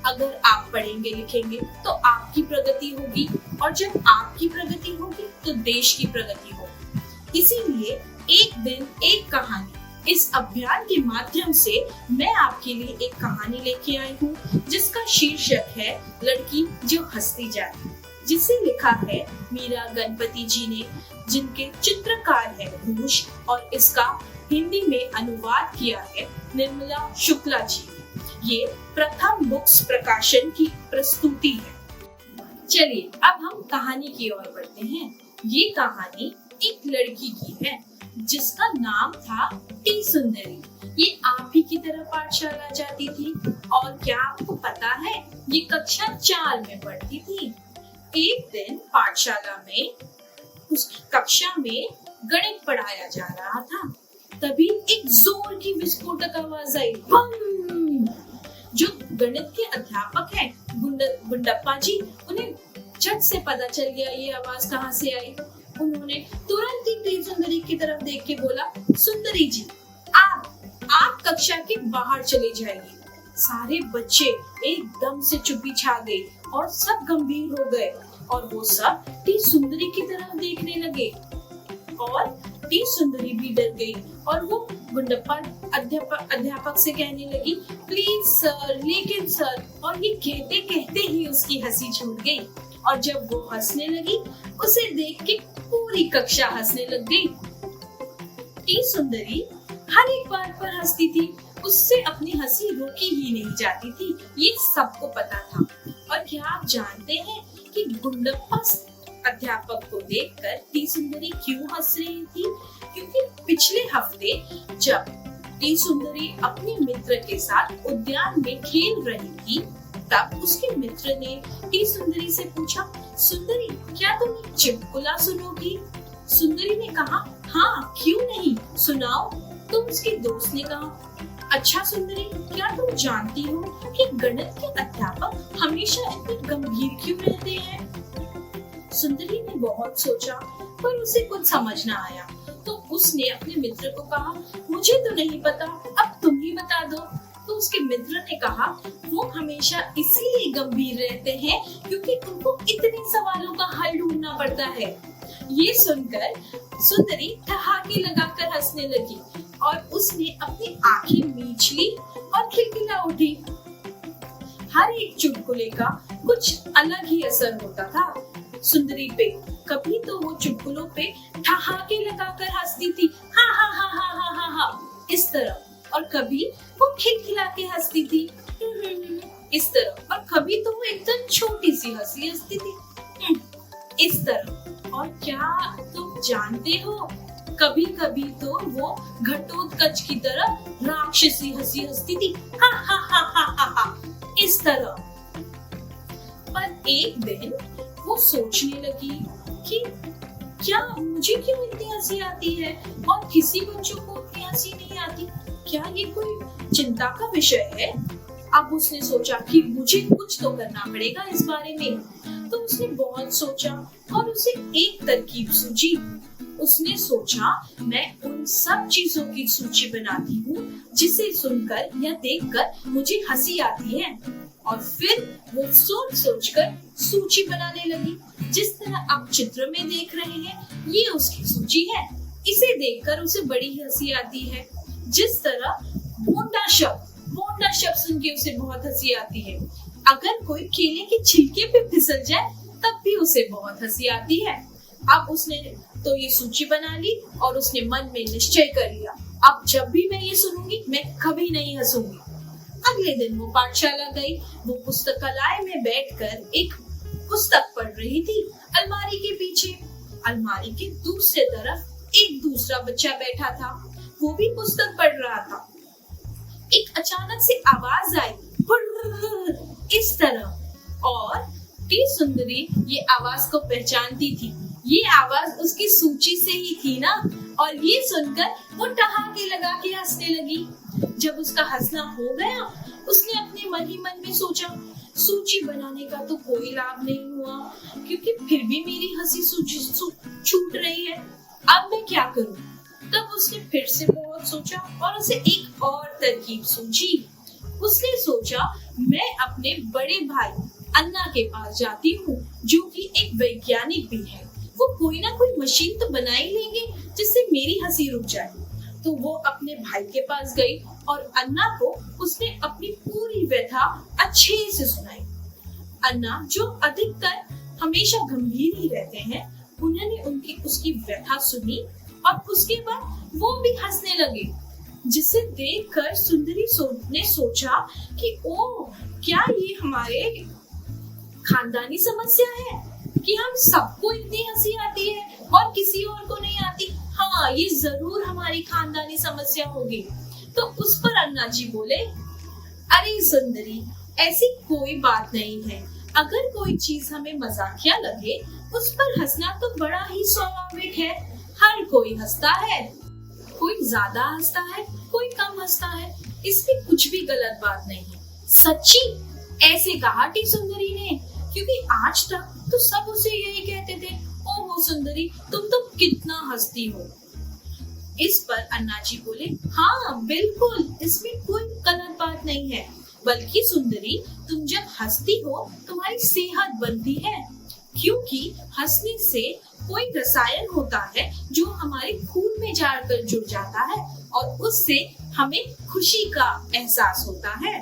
अगर आप पढ़ेंगे लिखेंगे तो आपकी प्रगति होगी, और जब आपकी प्रगति होगी तो देश की प्रगति होगी। इसीलिए एक दिन एक कहानी, इस अभियान के माध्यम से मैं आपके लिए एक कहानी लेके आई हूँ जिसका शीर्षक है लड़की जो हंसती जाए, जिसे लिखा है मीरा गणपति जी ने, जिनके चित्रकार है घोष, और इसका हिंदी में अनुवाद किया है निर्मला शुक्ला जी ने। ये प्रथम बुक्स प्रकाशन की प्रस्तुति है। चलिए अब हम कहानी की ओर बढ़ते हैं। ये कहानी एक लड़की की है जिसका नाम था टी सुंदरी। ये आप ही की तरह पाठशाला जाती थी, और क्या आपको पता है ये कक्षा 4 में पढ़ती थी। एक दिन पाठशाला में उसकी कक्षा में गणित पढ़ाया जा रहा था। तभी एक जोर की विस्फोटक आवाज आई। जो गणित के अध्यापक हैं गुंडप्पा जी, उन्हें झट से पता चल गया ये आवाज कहाँ से आई। उन्होंने तुरंत ही टी सुंदरी की तरफ देख के बोला, सुंदरी जी आप कक्षा के बाहर चले जाइए। सारे बच्चे एकदम से चुप्पी छा गई और सब गंभीर हो गए, और वो सब टी सुंदरी की तरफ देखने लगे। और टी सुंदरी भी डर गई और वो गुंडप्पा अध्यापक से कहने लगी, प्लीज सर, लेकिन सर। और ये कहते कहते ही उसकी हंसी छूट गई, और जब वो हंसने लगी उसे देख के पूरी कक्षा हंसने लग गई। टी सुंदरी हर एक बात पर हंसती थी, उससे अपनी हंसी रोकी ही नहीं जाती थी, ये सबको पता था। और क्या आप जानते हैं कि गुंडप्पा अध्यापक को देखकर टी सुंदरी क्यों हंस रही थी? क्योंकि पिछले हफ्ते जब टी सुंदरी अपने मित्र के साथ उद्यान में खेल रही थी, तब उसके मित्र ने टी सुंदरी से पूछा, सुंदरी क्या तुम एक चुटकुला सुनोगी? सुंदरी ने कहा, हाँ क्यों नहीं, सुनाओ। तो उसके दोस्त ने कहा, अच्छा सुंदरी, क्या तुम जानती हो कि गणित के अध्यापक हमेशा इतने गंभीर क्यों रहते हैं? सुंदरी ने बहुत सोचा पर उसे कुछ समझ न आया, तो उसने अपने मित्र को कहा, मुझे तो नहीं पता, अब तुम ही बता दो। तो उसके मित्र ने कहा, वो हमेशा इसलिए गंभीर रहते हैं क्योंकि उनको इतने सवालों का हल ढूंढना पड़ता है। ये सुनकर सुंदरी ठहाके लगाकर हंसने लगी, और उसने अपनी आंखें मीच ली और खिलखिला उठी। हर एक चुटकुले का कुछ अलग ही असर होता था सुंदरी पे। कभी तो वो चुटकुलों पे ठहाके लगाकर हंसती थी, हा हा हा हा हा हा हा इस तरह, और कभी वो खिलखिला के हंसती थी इस तरह, और कभी तो वो एकदम छोटी सी हंसी हंसती थी इस तरह। और क्या तुम जानते हो, कभी कभी तो वो घटोत्कच की तरह राक्षसी हंसी हंसती थी, हा हा हा हा हा हा इस तरह। पर एक दिन वो सोचने लगी कि क्या मुझे क्यों इतनी हंसी आती है और किसी बच्चों को इतनी हंसी नहीं आती? क्या ये कोई चिंता का विषय है? अब उसने सोचा कि मुझे कुछ तो करना पड़ेगा इस बारे में। तो उसने बहुत सोचा और उसे एक तरकीब सूझी। उसने सोचा, मैं उन सब चीजों की सूची बनाती हूँ जिसे सुनकर या देखकर मुझे हंसी आती है। और फिर वो सोच सोचकर सूची बनाने लगी। जिस तरह आप चित्र में देख रहे हैं, ये उसकी सूची है। इसे देखकर उसे बड़ी हंसी आती है। जिस तरह बोंडा शब्द सुन के उसे बहुत हंसी आती है। अगर कोई केले के छिलके पे फिसल जाए तब भी उसे बहुत हंसी आती है। अब उसने तो ये सूची बना ली और उसने मन में निश्चय कर लिया, अब जब भी मैं ये सुनूंगी मैं कभी नहीं हंसूंगी। अब अगले दिन वो पाठशाला गई। वो पुस्तकालय में बैठकर एक पुस्तक पढ़ रही थी। अलमारी के पीछे, अलमारी के दूसरे तरफ एक दूसरा बच्चा बैठा था, वो भी पुस्तक पढ़ रहा था। एक अचानक से आवाज आई, इस तरह, और टी सुंदरी ये आवाज को पहचानती थी। ये आवाज उसकी सूची से ही थी ना, और ये सुनकर वो ठहाके लगा के हंसने लगी। जब उसका हंसना हो गया, उसने अपने मन ही मन में सोचा, सूची बनाने का तो कोई लाभ नहीं हुआ, क्योंकि फिर भी मेरी हंसी सूची छूट रही है। अब मैं क्या करूं? तब उसने फिर से बहुत सोचा और उसे एक और तरकीब सूझी। उसने सोचा, मैं अपने बड़े भाई अन्ना के पास जाती हूँ, जो कि एक वैज्ञानिक भी है। वो कोई ना कोई मशीन तो बना ही लेंगे जिससे मेरी हंसी रुक जाए। तो वो अपने भाई के पास गई और अन्ना को उसने अपनी पूरी व्यथा अच्छे से सुनाई। अन्ना, जो अधिकतर हमेशा गंभीर ही रहते हैं, उन्होंने उसकी व्यथा सुनी और उसके बाद वो भी हंसने लगे, जिसे देखकर सुंदरी ने सोचा कि ओ, क्या ये हमारे खानदानी समस्या है कि हम सबको इतनी हंसी आती है और किसी और को नहीं आती? हाँ, ये जरूर हमारी खानदानी समस्या होगी। तो उस पर अन्ना जी बोले, अरे सुंदरी, ऐसी कोई बात नहीं है। अगर कोई चीज हमें मजाकिया लगे, उस पर हंसना तो बड़ा ही स्वाभाविक है। हर कोई हंसता है, कोई ज्यादा हंसता है, कोई कम हंसता है, इसमें कुछ भी गलत बात नहीं है। सच्ची? ऐसे कहा टी सुंदरी ने, क्योंकि आज तक तो सब उसे यही कहते थे, ओहो सुंदरी, तुम तो कितना हंसती हो। इस पर अन्ना जी बोले, हाँ बिल्कुल, इसमें कोई गलत बात नहीं है, बल्कि सुंदरी, तुम जब हंसती हो तुम्हारी सेहत बनती है, क्योंकि हंसने से कोई रसायन होता है जो हमारे खून में जाकर जुड़ जाता है और उससे हमें खुशी का एहसास होता है।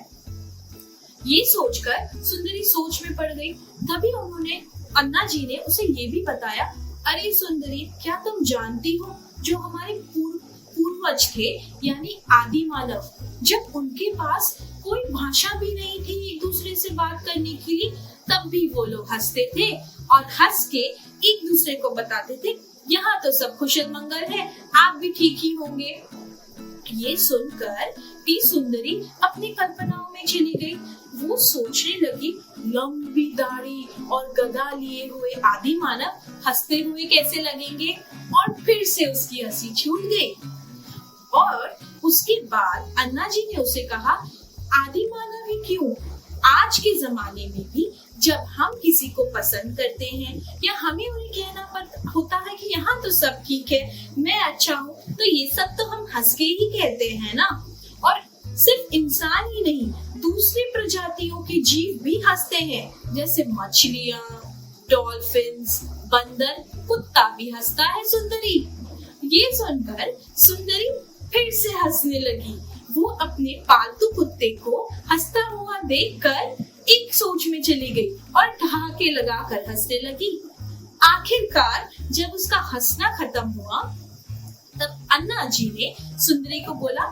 ये सोचकर सुंदरी सोच में पड़ गई। तभी उन्होंने, अन्ना जी ने उसे ये भी बताया, अरे सुंदरी, क्या तुम जानती हो, जो हमारे पूर्वज थे, यानी आदि मानव, जब उनके पास कोई भाषा भी नहीं थी एक दूसरे से बात करने के लिए, तब भी वो लोग हंसते थे और हंस के एक दूसरे को बताते थे, यहाँ तो सब कुशल मंगल है, आप भी ठीक ही होंगे। ये सुनकर टी सुंदरी अपनी कल्पनाओं में चली गई। वो सोचने लगी, लंबी दाढ़ी और गदा लिए हुए आदि मानव हंसते हुए कैसे लगेंगे, और फिर से उसकी हंसी छूट गई। और उसके बाद अन्ना जी ने उसे कहा, आदि मानव ही क्यों, आज के जमाने में भी जब हम किसी को पसंद करते हैं या हमें उन्हें कहना होता है कि यहाँ तो सब ठीक है, मैं अच्छा हूँ, तो ये सब तो हम हंस के ही कहते हैं ना। और सिर्फ इंसान ही नहीं, दूसरी प्रजातियों के जीव भी हंसते हैं, जैसे मछलियाँ, डॉल्फिन्स, बंदर, कुत्ता भी हंसता है सुंदरी। ये सुनकर सुंदरी फिर से हंसने लगी। वो अपने पालतू कुत्ते को हंसता हुआ देखकर एक सोच में चली गई और ठहाके लगाकर हंसने लगी। आखिरकार जब उसका हंसना खत्म हुआ, तब अन्ना जी ने सुंदरी को बोला,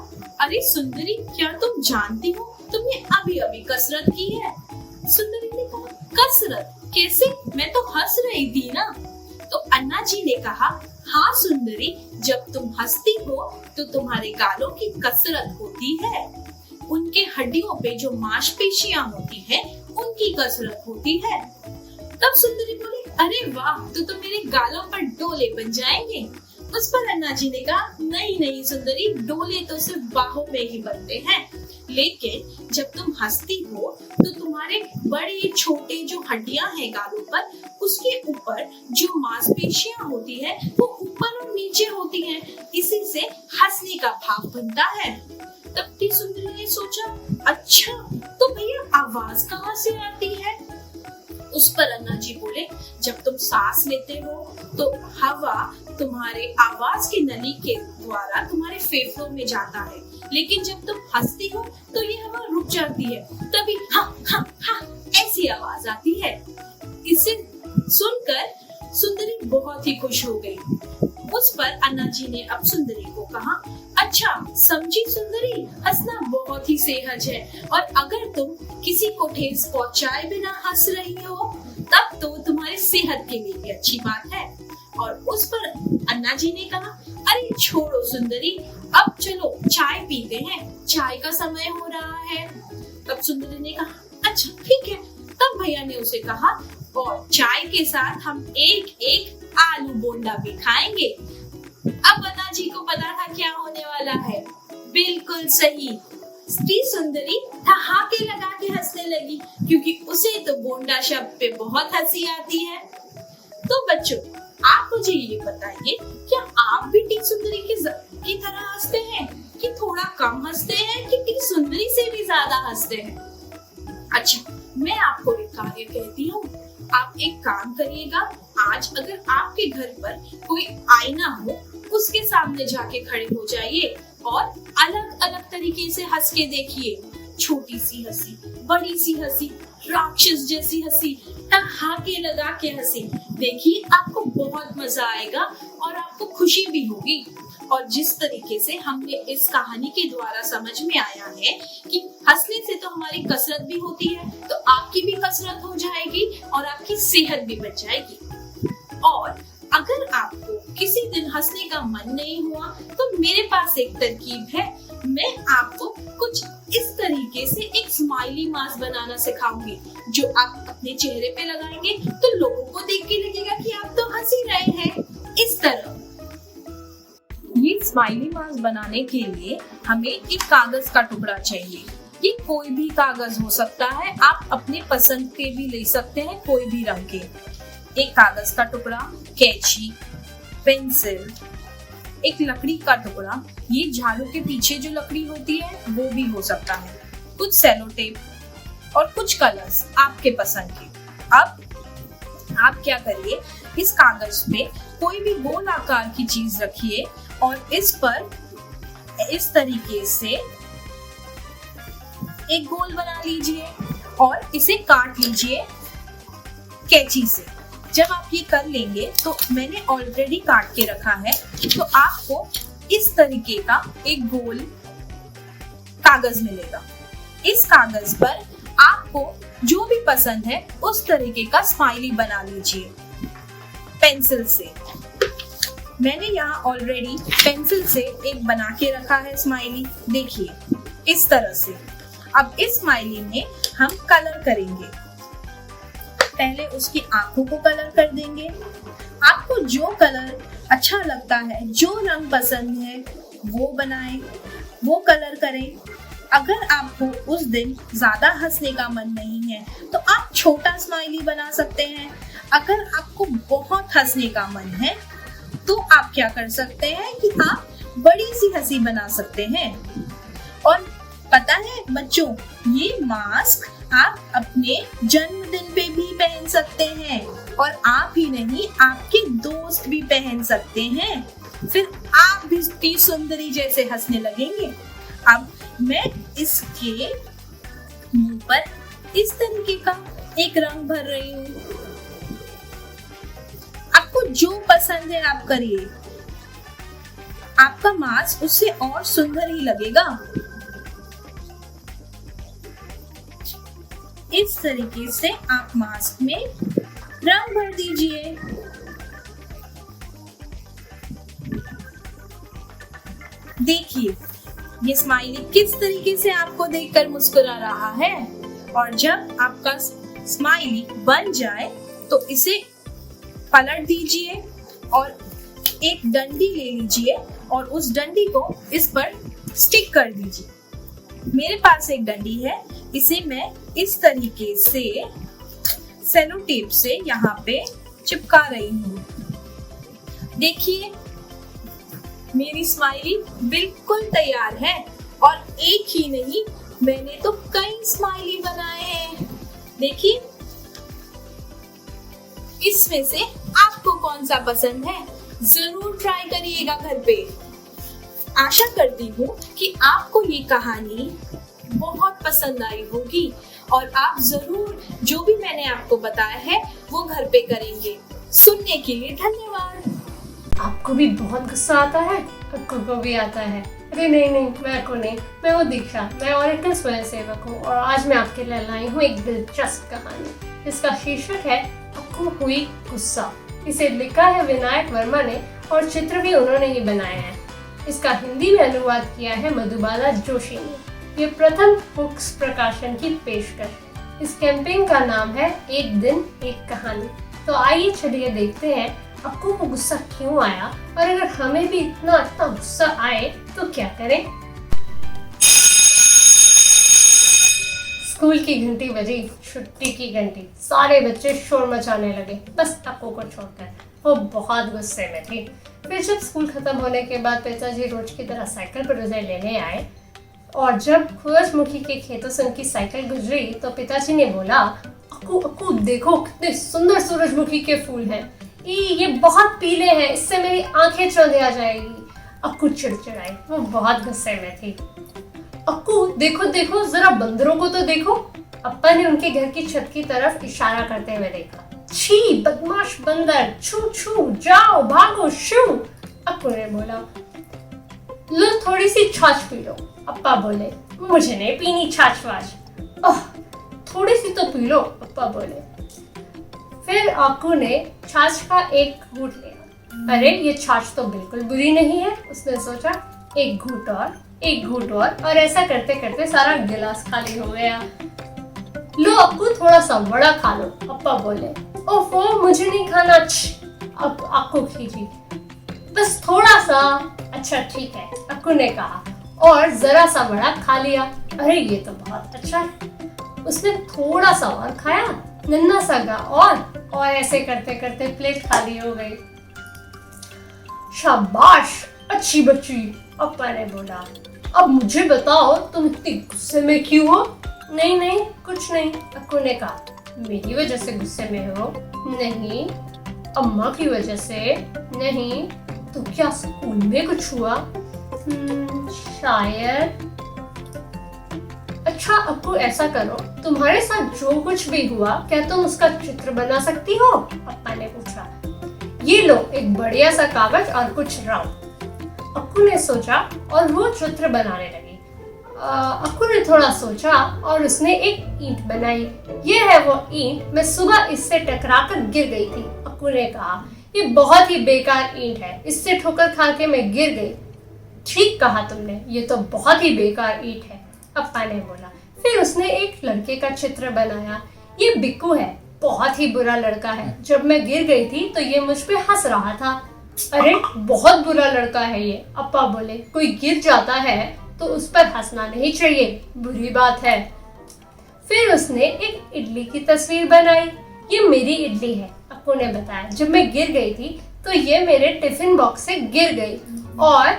अरे सुंदरी, क्या तुम जानती हो, तुमने अभी अभी कसरत की है? सुंदरी ने कहा, कसरत कैसे, मैं तो हंस रही थी ना। तो अन्ना जी ने कहा, हाँ सुंदरी, जब तुम हंसती हो तो तुम्हारे गालों की कसरत होती है, उनके हड्डियों पे जो मांसपेशियां होती हैं, उनकी कसरत होती है। तब सुंदरी बोली, अरे वाह, तो मेरे गालों पर डोले बन जाएंगे। उस पर अन्ना जी ने कहा, नहीं नहीं सुंदरी, डोले तो सिर्फ बाहों में ही बनते हैं, लेकिन जब तुम हंसती हो तो तुम्हारे बड़े छोटे जो हड्डियां हैं गालों पर, उसके ऊपर जो मांसपेशियां होती है वो ऊपर और नीचे होती हैं, इसी से हंसने का भाव बनता है। तब टी सुंदरी ने सोचा, अच्छा तो भैया आवाज कहाँ से आती है? उस पर अन्ना जी बोले, जब तुम सांस लेते हो तो हवा तुम्हारे आवाज की नली के द्वारा तुम्हारे फेफड़ों में जाता है, लेकिन जब तुम हंसती हो तो ये हवा रुक जाती है, तभी हाँ हाँ हाँ ऐसी आवाज आती है। इसे सुनकर सुंदरी बहुत ही खुश हो गई। उस पर अन्ना जी ने अब सुंदरी को कहा, अच्छा समझी सुंदरी, हंसना बहुत बहुत ही सहज है। और अगर तुम किसी को ठेस पहुंचाए बिना हंस रही हो तब तो तुम्हारी सेहत के लिए भी अच्छी बात है। और उस पर अन्ना जी ने कहा, अरे छोड़ो सुंदरी, अब चलो चाय पीते हैं, चाय का समय हो रहा है। तब सुंदरी ने कहा, अच्छा ठीक है। तब भैया ने उसे कहा, और चाय के साथ हम एक एक आलू बोंडा भी खाएंगे। अब अन्ना जी को पता था क्या होने वाला है। बिल्कुल सही, स्त्री सुंदरी ठहाके लगा के हंसने लगी, क्योंकि उसे तो बोंडा शब्द पे बहुत हंसी आती है। तो बच्चों, आप मुझे ये बताइए, क्या आप भी टी सुंदरी की तरह हंसते हैं, कि थोड़ा कम हंसते हैं, कि टी सुंदरी से भी ज्यादा हंसते हैं? अच्छा, मैं आपको एक कार्य कहती हूँ, आप एक काम करिएगा। आज अगर आपके घर पर कोई आईना हो, उसके सामने जाके खड़े हो जाइए और अलग अलग तरीके से हंस के देखिए। छोटी सी हंसी, बड़ी सी हंसी, राक्षस जैसी हंसी, ठहाके लगा के हंसी। देखिए, आपको बहुत मजा आएगा और आपको खुशी भी होगी। और जिस तरीके से हमने इस कहानी के द्वारा समझ में आया है कि हंसने से तो हमारी कसरत भी होती है, तो आपकी भी कसरत हो जाएगी और आपकी सेहत भी बच जाएगी। और अगर आपको किसी दिन हंसने का मन नहीं हुआ तो मेरे पास एक तरकीब है। मैं आपको कुछ इस तरीके से एक स्माइली मास्क बनाना सिखाऊंगी, जो आप अपने चेहरे पे लगाएंगे तो लोगों को देख के लगेगा कि आप तो हंस ही रहे हैं। इस तरह ये स्माइली मास्क बनाने के लिए हमें एक कागज का टुकड़ा चाहिए। ये कोई भी कागज हो सकता है, आप अपने पसंद के भी ले सकते हैं, कोई भी रंग के। एक कागज का टुकड़ा, कैंची, पेंसिल, एक लकड़ी का टुकड़ा, ये झाड़ू के पीछे जो लकड़ी होती है वो भी हो सकता है, कुछ सेलो टेप और कुछ कलर्स आपके पसंद के। अब आप क्या करिए, इस कागज पे कोई भी गोल आकार की चीज रखिए और इस पर इस तरीके से एक गोल बना लीजिए और इसे काट लीजिए कैंची से। जब आप ये कर लेंगे तो मैंने ऑलरेडी काट के रखा है, तो आपको इस तरीके का एक गोल कागज मिलेगा। इस कागज पर आपको जो भी पसंद है उस तरीके का स्माइली बना लीजिए पेंसिल से। मैंने यहाँ ऑलरेडी पेंसिल से एक बना के रखा है स्माइली, देखिए इस तरह से। अब इस स्माइली में हम कलर करेंगे। पहले उसकी आंखों को कलर कर देंगे। आपको जो कलर अच्छा लगता है, जो रंग पसंद है वो बनाएं, वो कलर करें। अगर आपको उस दिन ज्यादा हंसने का मन नहीं है तो आप छोटा स्माइली बना सकते हैं। अगर आपको बहुत हंसने का मन है तो आप क्या कर सकते हैं कि आप बड़ी सी हंसी बना सकते हैं। और पता है बच्चों, ये मास्क आप अपने जन्मदिन पे भी पहन सकते हैं, और आप ही नहीं, आपके दोस्त भी पहन सकते हैं। फिर आप भी टी सुंदरी जैसे हंसने लगेंगे। अब मैं इसके मुंह पर इस तरीके का एक रंग भर रही हूँ। आपको जो पसंद है आप करिए, आपका मास्क उससे और सुंदर ही लगेगा। इस तरीके से आप मास्क में रंग भर दीजिए। देखिए ये स्माइली किस तरीके से आपको देखकर मुस्कुरा रहा है। और जब आपका स्माइली बन जाए तो इसे पलट दीजिए और एक डंडी ले लीजिए और उस डंडी को इस पर स्टिक कर दीजिए। मेरे पास एक डंडी है, इसे मैं इस तरीके से सेलो टेप से यहाँ पे चिपका रही हूँ। देखिए मेरी स्माइली बिल्कुल तैयार है। और एक ही नहीं, मैंने तो कई स्माइली बनाए हैं। देखिए इसमें से आपको कौन सा पसंद है, जरूर ट्राई करिएगा घर पे। आशा करती हूँ कि आपको ये कहानी बहुत पसंद आई होगी और आप जरूर जो भी मैंने आपको बताया है वो घर पे करेंगे। सुनने के लिए धन्यवाद। आपको भी बहुत गुस्सा आता है? अक्कू को भी आता है। अरे नहीं नहीं, मैं अक्कू नहीं, मैं वो दीक्षा, मैं ऑरेकल स्वयंसेवक हूँ और आज मैं आपके लिए लाई हूँ एक दिलचस्प कहानी। इसका शीर्षक है अक्कू हुई गुस्सा। इसे लिखा है विनायक वर्मा ने और चित्र भी उन्होंने ही बनाया है। इसका हिंदी में अनुवाद किया है मधुबाला जोशी ने। ये प्रथम बुक्स प्रकाशन की पेशकश। इस कैंपेन का नाम है एक दिन एक कहानी। तो आइए चलिए देखते हैं अक्कू को गुस्सा क्यों आया और अगर हमें भी इतना गुस्सा आए तो क्या करें। स्कूल की घंटी बजी, छुट्टी की घंटी। सारे बच्चे शोर मचाने लगे, बस अक्कू को छोड़कर। वो बहुत गुस्से में थी। फिर जब स्कूल खत्म होने के बाद पिताजी रोज की तरह साइकिल पर उसे लेने आए और जब सूरजमुखी के खेतों से उनकी साइकिल गुजरी तो पिताजी ने बोला, अक्कू अक्कू देखो कितने सुंदर सूरजमुखी के फूल हैं। ये बहुत पीले हैं, इससे मेरी आंखें चौंधिया जाएगी। अक्कू चिड़चिड़ाई, वो बहुत गुस्से में थी। अक्कू देखो देखो, जरा बंदरों को तो देखो। अप्पा ने उनके घर की छत की तरफ इशारा करते हुए देखा। छी बदमाश बंदर, छू छू, जाओ भागो शू। अक्कू ने बोला, लो थोड़ी सी छाछ पी लो। अप्पा बोले, मुझे नहीं पीनी छाछ वाछ। ओह थोड़ी सी तो पी लो, अप्पा बोले। फिर अक्कू ने छाछ का एक घूंट लिया। अरे ये छाछ तो बिल्कुल बुरी नहीं है, उसने सोचा। एक घूंट और ऐसा करते करते सारा गिलास खाली हो गया। लो अक्कू थोड़ा सा बड़ा खा लो, अप्पा बोले। ओफो मुझे नहीं खाना। अक्कू खींची, बस थोड़ा सा। अच्छा ठीक है, अक्कू ने कहा और जरा सा बड़ा खा लिया। अरे ये तो बहुत अच्छा है। उसने थोड़ा सा और खाया, नन्ना सा गा और ऐसे करते करते प्लेट खाली हो गई। शाबाश अच्छी बच्ची, अप्पा ने बोला। अब मुझे बताओ तुम इतनी गुस्से में क्यों हो? नहीं नहीं कुछ नहीं, अक्कू ने कहा। मेरी वजह से गुस्से में हो? नहीं। अम्मा की वजह से? नहीं। तो क्या स्कूल में कुछ हुआ? शायद। अच्छा अक्कू ऐसा करो, तुम्हारे साथ जो कुछ भी हुआ क्या तुम उसका चित्र बना सकती हो? अप्पा ने पूछा। ये लो एक बढ़िया सा कागज और कुछ रंग। अक्कू ने सोचा और वो चित्र बनाने लगी। अक्कू ने थोड़ा सोचा और उसने एक ईंट बनाई। ये है वो ईंट, मैं सुबह इससे टकराकर गिर गई थी। अक्कू ने कहा, ये बहुत ही बेकार ईंट है, इससे ठोकर खा के मैं गिर गई। ठीक कहा तुमने, ये तो बहुत ही बेकार ईंट है, अप्पा ने बोला। फिर उसने एक लड़के का चित्र बनाया। ये बिक्कू है, बहुत ही बुरा लड़का है। जब मैं गिर गई थी तो ये मुझ पे हंस रहा था। अरे बहुत बुरा लड़का है ये, अप्पा बोले। कोई गिर जाता है तो उस पर हंसना नहीं चाहिए, बुरी बात है। फिर उसने एक इडली की तस्वीर बनाई। ये मेरी इडली है, अक्कू ने बताया। जब मैं गिर गई थी तो ये मेरे टिफिन बॉक्स से गिर गई और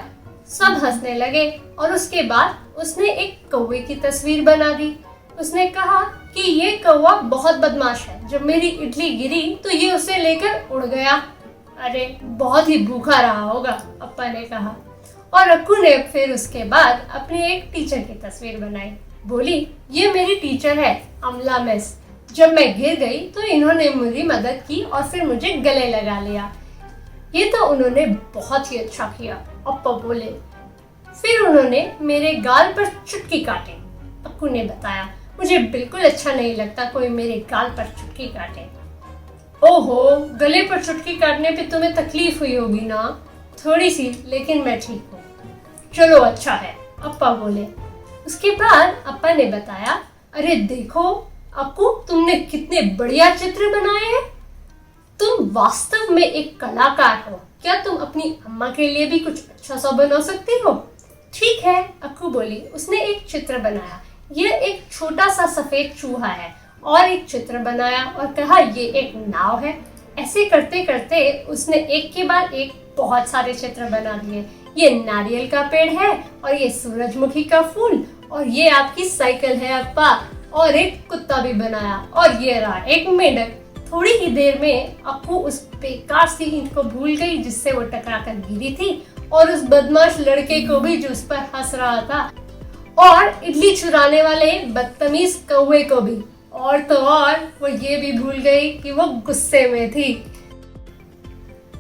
सब हंसने लगे। और उसके बाद उसने एक कौवे की तस्वीर बना दी। उसने कहा कि ये कौवा बहुत बदमाश है, जब मेरी इडली गिरी तो ये उसे लेकर उड़ गया। अरे बहुत ही भूखा रहा होगा, अप्पा ने कहा। और अक्कू ने फिर उसके बाद अपनी एक टीचर की तस्वीर बनाई। बोली, ये मेरी टीचर है अमला मिस। जब मैं गिर गई तो इन्होंने मेरी मदद की और फिर मुझे गले लगा लिया। ये तो उन्होंने बहुत ही अच्छा किया, अप्पा बोले। फिर उन्होंने मेरे गाल पर चुटकी काटी, अक्कू ने बताया। मुझे बिल्कुल अच्छा नहीं लगता कोई मेरे गाल पर चुटकी काटे। ओहो, गले पर चुटकी काटने पे तुम्हें तकलीफ हुई होगी ना? थोड़ी सी, लेकिन मैं ठीक हूँ। चलो अच्छा है, अप्पा बोले। उसके बाद अप्पा ने बताया, अरे देखो अक्कू, तुमने कितने बढ़िया चित्र बनाए हैं। तुम वास्तव में एक कलाकार हो। क्या तुम अपनी अम्मा के लिए भी कुछ अच्छा सा बना सकती हो? ठीक है, अक्कू बोली। उसने एक चित्र बनाया। ये एक छोटा सा सफेद चूहा है और एक चित्र बनाया और कहा ये एक नाव है। ऐसे करते करते उसने एक के बाद एक बहुत सारे चित्र बना दिए। ये नारियल का पेड़ है और ये सूरजमुखी का फूल और ये आपकी साइकिल है अप्पा, और एक कुत्ता भी बनाया और ये रहा एक मेंढक। थोड़ी ही देर में अक्कू उस बेकार सी ईंट को भूल गई जिससे वो टकरा कर गिरी थी और उस बदमाश लड़के को भी जो उस पर हंस रहा था और इडली चुराने वाले बदतमीज कौवे को भी। और तो और वो ये भी भूल गई कि वो गुस्से में थी।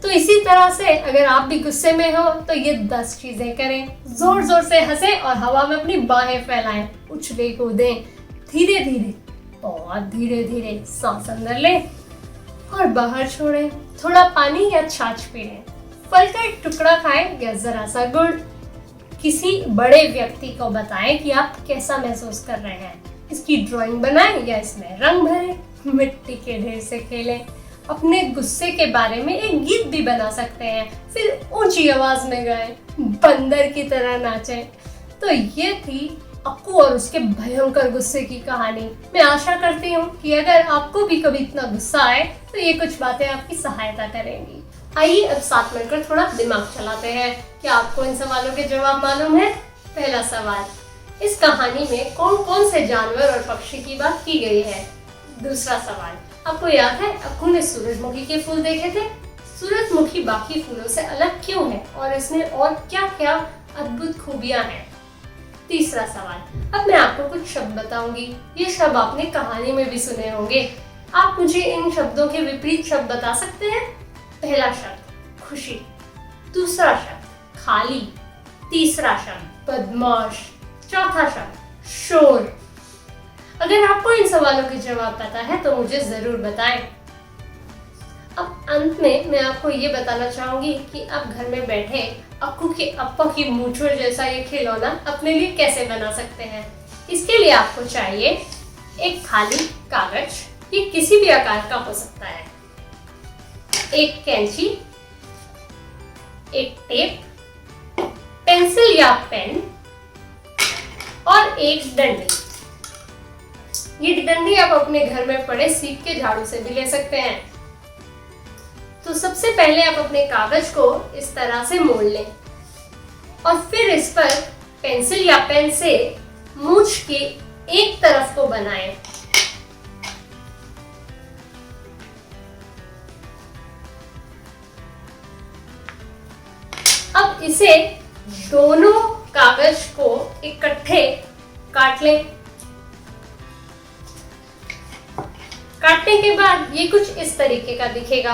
तो इसी तरह से अगर आप भी गुस्से में हो तो ये 10 चीजें करें। जोर जोर से हंसें और हवा में अपनी बाहें फैलाएं, उछले कूदें, धीरे धीरे, बहुत धीरे धीरे सांस अंदर लें और बाहर छोड़ें। थोड़ा पानी या छाछ पी लें, फल का एक टुकड़ा खाएं या जरा सा गुड़। किसी बड़े व्यक्ति को बताएं कि आप कैसा महसूस कर रहे हैं। इसकी ड्राइंग बनाएं या इसमें रंग भरें। मिट्टी के ढेर से खेलें। अपने गुस्से के बारे में एक गीत भी बना सकते हैं, फिर ऊंची आवाज में गाएं, बंदर की तरह नाचें। तो ये थी अक्कू और उसके भयंकर गुस्से की कहानी। मैं आशा करती हूँ कि अगर आपको भी कभी इतना गुस्सा आए तो ये कुछ बातें आपकी सहायता करेंगी। आइए अब साथ मिलकर थोड़ा दिमाग चलाते हैं। क्या आपको इन सवालों के जवाब मालूम है? पहला सवाल, इस कहानी में कौन कौन से जानवर और पक्षी की बात की गई है? दूसरा सवाल, आपको याद है अक्कू ने सूरजमुखी के फूल देखे थे? सूरजमुखी बाकी फूलों से अलग क्यों है और इसमें और क्या क्या अद्भुत खूबियां हैं? तीसरा सवाल, अब मैं आपको कुछ शब्द बताऊंगी। ये शब्द आपने कहानी में भी सुने होंगे। आप मुझे इन शब्दों के विपरीत शब्द बता सकते हैं? पहला शब्द खुशी, दूसरा शब्द खाली, तीसरा शब्द बदमाश, चौथा शब्द शोर। अगर आपको इन सवालों के जवाब पता है तो मुझे जरूर बताएं। अब अंत में मैं आपको ये बताना चाहूंगी कि आप घर में बैठे अक्कू के अप्पा की मूंछों जैसा ये खिलौना अपने लिए कैसे बना सकते हैं। इसके लिए आपको चाहिए एक खाली कागज, ये किसी भी आकार का हो सकता है, एक कैंची, एक टेप, पेंसिल या पेन और एक डंडी। ये डंडी आप अपने घर में पड़े सीख के झाड़ू से भी ले सकते हैं। तो सबसे पहले आप अपने कागज को इस तरह से मोड़ लें और फिर इस पर पेंसिल या पेन से मूंछ की एक तरफ को बनाएं। अब इसे दोनों कागज को इकट्ठे काट लें। काटने के बाद ये कुछ इस तरीके का दिखेगा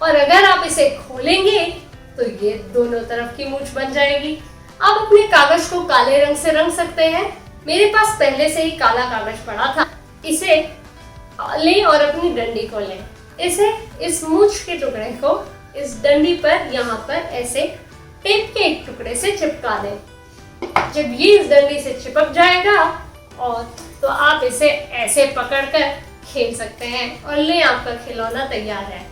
और अगर आप इसे खोलेंगे तो ये दोनों तरफ की मूंछ बन जाएगी। आप अपने कागज को काले रंग से रंग सकते हैं। मेरे पास पहले से ही काला कागज पड़ा था। इसे लें और अपनी डंडी को लें। इसे इस मूंछ के टुकड़े को इस डंडी पर यहाँ पर ऐसे टेप के एक टुकड़े से चिपका दें। जब ये इस डंडी से चिपक जाएगा और तो आप इसे ऐसे पकड़कर खेल सकते हैं और ले आपका खिलौना तैयार है।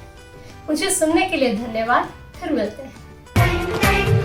मुझे सुनने के लिए धन्यवाद। फिर मिलते हैं।